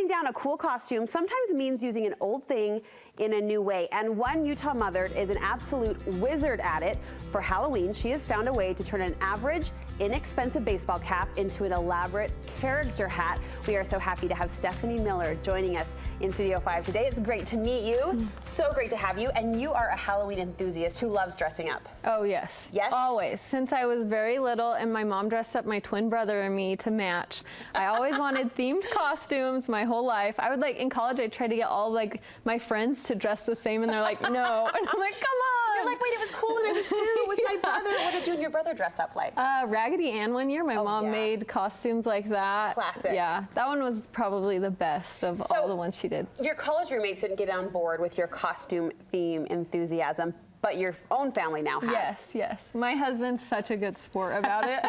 Putting down a cool costume sometimes means using an old thing in a new way, and one Utah mother is an absolute wizard at it. For Halloween, she has found a way to turn an average, inexpensive baseball cap into an elaborate character hat. We are so happy to have Stephanie Miller joining us in Studio 5 today. It's great to meet you. So great to have you, and you are a Halloween enthusiast who loves dressing up. Oh, yes. Yes? Always. Since I was very little and my mom dressed up my twin brother and me to match. I always wanted themed costumes my whole life. I would in college, I tried to get all my friends to dress the same, and they're like, no. And I'm like, come on. You're like, wait, it was cool when I was 2 with my brother. What did you and your brother dress up like? Raggedy Ann one year. My mom made costumes like that. Classic. Yeah, that one was probably the best of all the ones she did. Your college roommates didn't get on board with your costume theme enthusiasm, but your own family now has. Yes, yes. My husband's such a good sport about it.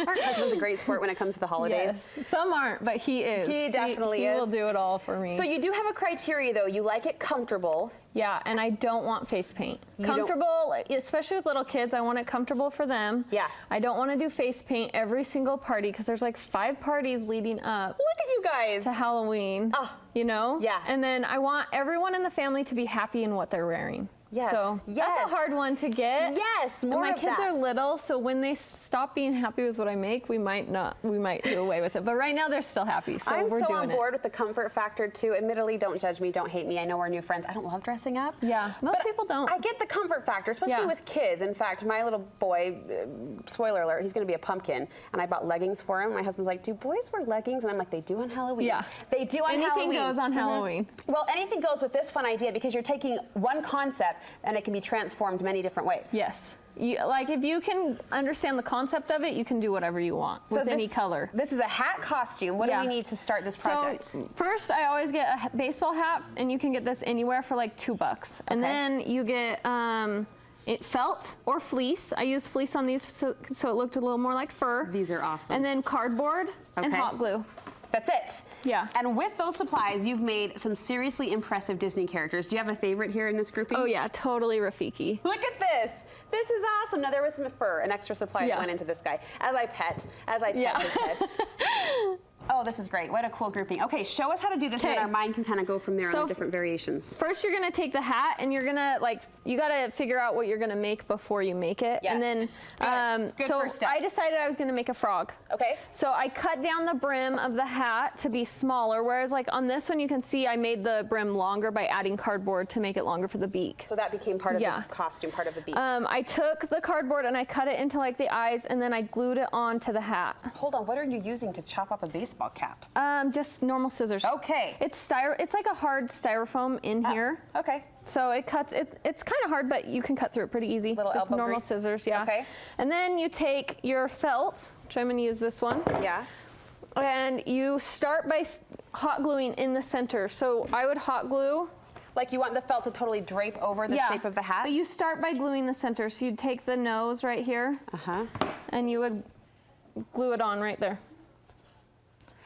Our husband's a great sport when it comes to the holidays. Yes. Some aren't, but he is. He definitely is. He will do it all for me. So you do have a criteria, though. You like it comfortable. Yeah, and I don't want face paint. Comfortable, especially with little kids, I want it comfortable for them. Yeah. I don't want to do face paint every single party because there's like 5 parties leading up. Look at you guys. To Halloween. Oh. You know? Yeah. And then I want everyone in the family to be happy in what they're wearing. Yes. So that's a hard one to get. Yes, more and my of kids that. are little, so when they stop being happy with what I make, we might do away with it. But right now they're still happy, so I'm we're so doing on board with the comfort factor too. Admittedly, don't judge me, don't hate me. I know we're new friends. I don't love dressing up. Yeah, most people don't. I get the comfort factor, especially with kids. In fact, my little boy, spoiler alert, he's going to be a pumpkin, and I bought leggings for him. My husband's like, "Do boys wear leggings?" And I'm like, "They do on Halloween." Yeah, they do on Halloween. Anything goes on Halloween. Well, anything goes with this fun idea because you're taking one concept and it can be transformed many different ways. Yes. If you can understand the concept of it, you can do whatever you want with any color. This is a hat costume. What do we need to start this project? So first, I always get a baseball hat, and you can get this anywhere for like $2. And then you get felt or fleece. I use fleece on these so it looked a little more like fur. These are awesome. And then cardboard and hot glue. That's it. Yeah. And with those supplies, you've made some seriously impressive Disney characters. Do you have a favorite here in this grouping? Oh yeah, totally Rafiki. Look at this. This is awesome. Now there was some fur, an extra supply that went into this guy. As I pet his head. Oh, this is great. What a cool grouping. Okay, show us how to do this, and our mind can kind of go from there on the different variations. First, you're gonna take the hat, and you're gonna you gotta figure out what you're gonna make before you make it. Yes. And then, Good so first step. I decided I was gonna make a frog. Okay. So I cut down the brim of the hat to be smaller, whereas on this one, you can see I made the brim longer by adding cardboard to make it longer for the beak. So that became part of the costume, part of the beak. I took the cardboard and I cut it into the eyes, and then I glued it onto the hat. Hold on, what are you using to chop up a baseball cap? Just normal scissors. Okay. It's like a hard styrofoam in here. Okay. So it cuts, it's kind of hard, but you can cut through it pretty easy. Little just elbow normal grease. scissors, yeah. Okay. And then you take your felt, which I'm gonna use this one. Yeah. And you start by hot gluing in the center. So I would hot glue. Like you want the felt to totally drape over the shape of the hat? But you start by gluing the center. So you'd take the nose right here. And you would glue it on right there.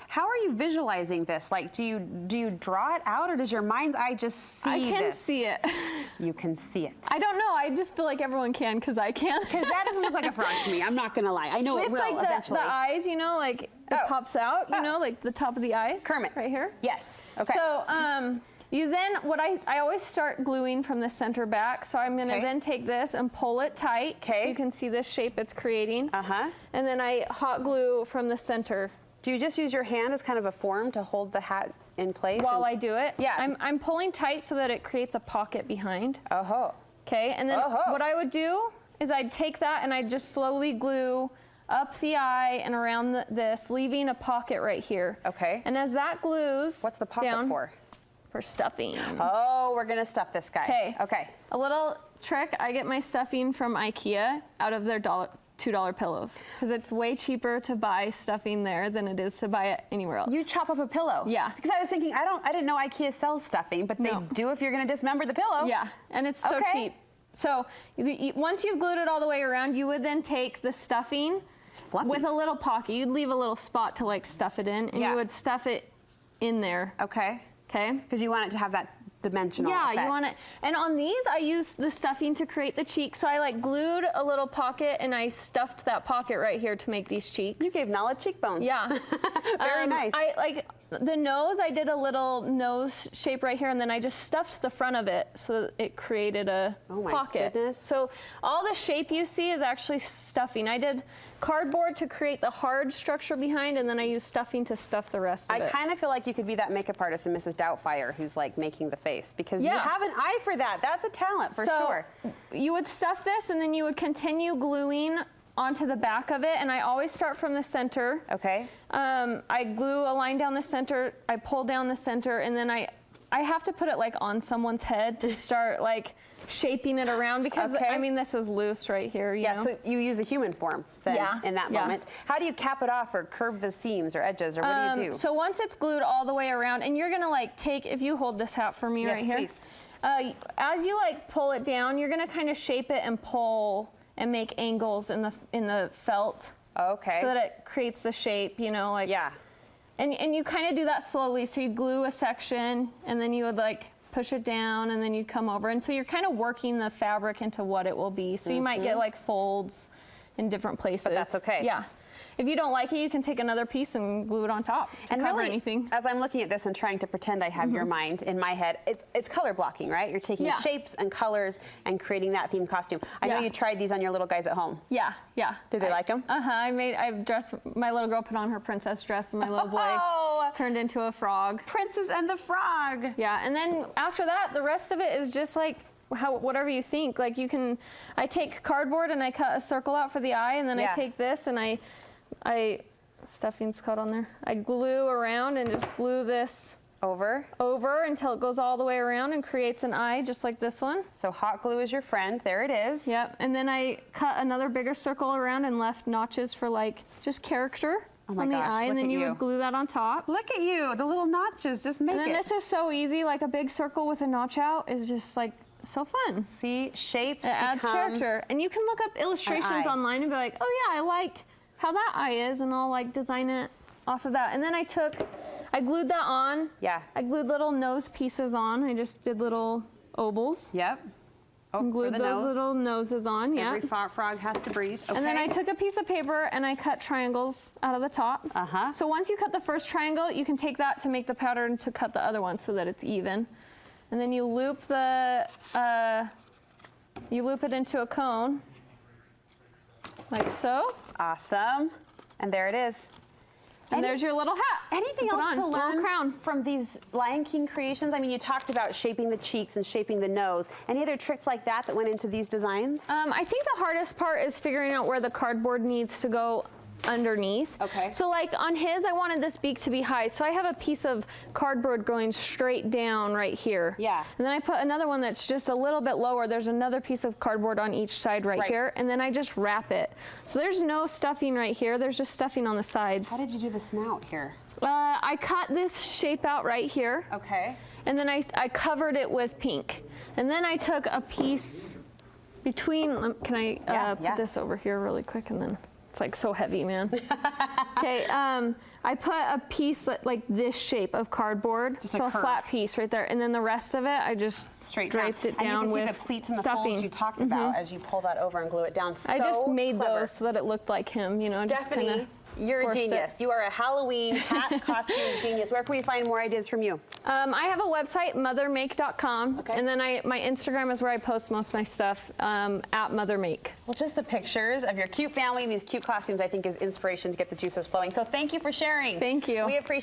How are you visualizing this? Like, do you draw it out, or does your mind's eye just see this? I can see it. You can see it. I don't know. I just feel like everyone can because I can. Because that doesn't look like a frog to me. I'm not gonna lie. I know it will like eventually. the eyes, you know, it pops out. You know, like the top of the eyes. Kermit. Right here. Yes. Okay. So you then I always start gluing from the center back. So I'm gonna then take this and pull it tight. So you can see this shape it's creating. And then I hot glue from the center. Do you just use your hand as kind of a form to hold the hat in place? While I do it? Yeah. I'm pulling tight so that it creates a pocket behind. Okay, and then what I would do is I'd take that and I'd just slowly glue up the eye and around this, leaving a pocket right here. Okay. And as that glues What's the pocket for? For stuffing. Oh, we're gonna stuff this guy. Okay. Okay. A little trick, I get my stuffing from IKEA out of their $2 pillows because it's way cheaper to buy stuffing there than it is to buy it anywhere else. You chop up a pillow? Yeah. Because I was thinking, I didn't know IKEA sells stuffing, but they do if you're gonna dismember the pillow. Yeah, and it's so cheap. So once you've glued it all the way around, you would then take the stuffing with a little pocket. You'd leave a little spot to stuff it in, and you would stuff it in there. Okay. Okay. Because you want it to have that dimensional effect. You want it. And on these, I use the stuffing to create the cheek. So I glued a little pocket and I stuffed that pocket right here to make these cheeks. You gave Nala cheekbones. Yeah. Very nice. The nose, I did a little nose shape right here, and then I just stuffed the front of it so that it created a pocket. Goodness. So all the shape you see is actually stuffing. I did cardboard to create the hard structure behind, and then I used stuffing to stuff the rest of it. I kind of feel like you could be that makeup artist in Mrs. Doubtfire who's like making the face, because you have an eye for that. That's a talent for sure. You would stuff this, and then you would continue gluing onto the back of it, and I always start from the center. Okay. I glue a line down the center, I pull down the center, and then I have to put it like on someone's head to start like shaping it around, because I mean, this is loose right here. You know? So you use a human form then in that moment. How do you cap it off or curve the seams or edges, or what do you do? So once it's glued all the way around, and you're gonna like take, if you hold this hat for me right here. Please. As you like pull it down, you're gonna kind of shape it and pull and make angles in the felt. Okay. So that it creates the shape, you know, like. Yeah. And you kind of do that slowly. So you glue a section, and then you would like push it down, and then you'd come over. And so you're kind of working the fabric into what it will be. So you might get like folds in different places. But that's okay. Yeah. If you don't like it, you can take another piece and glue it on top to cover anything. As I'm looking at this and trying to pretend I have your mind in my head, it's color blocking, right? You're taking shapes and colors and creating that themed costume. I know you tried these on your little guys at home. Yeah, yeah. Did they like them? I've dressed, my little girl put on her princess dress, and my little boy turned into a frog. Princess and the Frog. Yeah, and then after that, the rest of it is just like whatever you think. Like I take cardboard and I cut a circle out for the eye, and then I take this and I stuffing's cut on there. I glue around and just glue this over until it goes all the way around and creates an eye just like this one. So hot glue is your friend. There it is. Yep. And then I cut another bigger circle around and left notches for like just character on the eye, and then you would glue that on top. Look at you, the little notches, just make it. And then this is so easy, like a big circle with a notch out is just like so fun. See, shapes it adds character. And you can look up illustrations online and be like, oh yeah, I like how that eye is, and I'll like design it off of that. And then I glued that on. Yeah. I glued little nose pieces on. I just did little ovals. Yep. And glued those little noses on. Yeah. Every frog has to breathe. Okay. And then I took a piece of paper and I cut triangles out of the top. So once you cut the first triangle, you can take that to make the pattern to cut the other one so that it's even. And then you loop it into a cone, like so. Awesome. And there it is. And there's your little hat. Anything else to learn from these Lion King creations? I mean, you talked about shaping the cheeks and shaping the nose. Any other tricks like that went into these designs? I think the hardest part is figuring out where the cardboard needs to go underneath. Okay. So like on his, I wanted this beak to be high. So I have a piece of cardboard going straight down right here. Yeah. And then I put another one that's just a little bit lower. There's another piece of cardboard on each side right here. And then I just wrap it. So there's no stuffing right here. There's just stuffing on the sides. How did you do the snout here? I cut this shape out right here. Okay. And then I covered it with pink. And then I took a piece between, can I put this over here really quick, and then it's like so heavy, man. Okay, I put a piece like this shape of cardboard, just so a flat piece right there, and then the rest of it, I just draped it down with and you can see the pleats and the stuffing. folds you talked about as you pull that over and glue it down. So I just made those so that it looked like him, you know. Stephanie, just you're a genius. You are a Halloween hat costume genius. Where can we find more ideas from you? I have a website, mothermake.com, and then my Instagram is where I post most of my stuff, at mothermake. Well, just the pictures of your cute family and these cute costumes, I think, is inspiration to get the juices flowing. So thank you for sharing. Thank you. We appreciate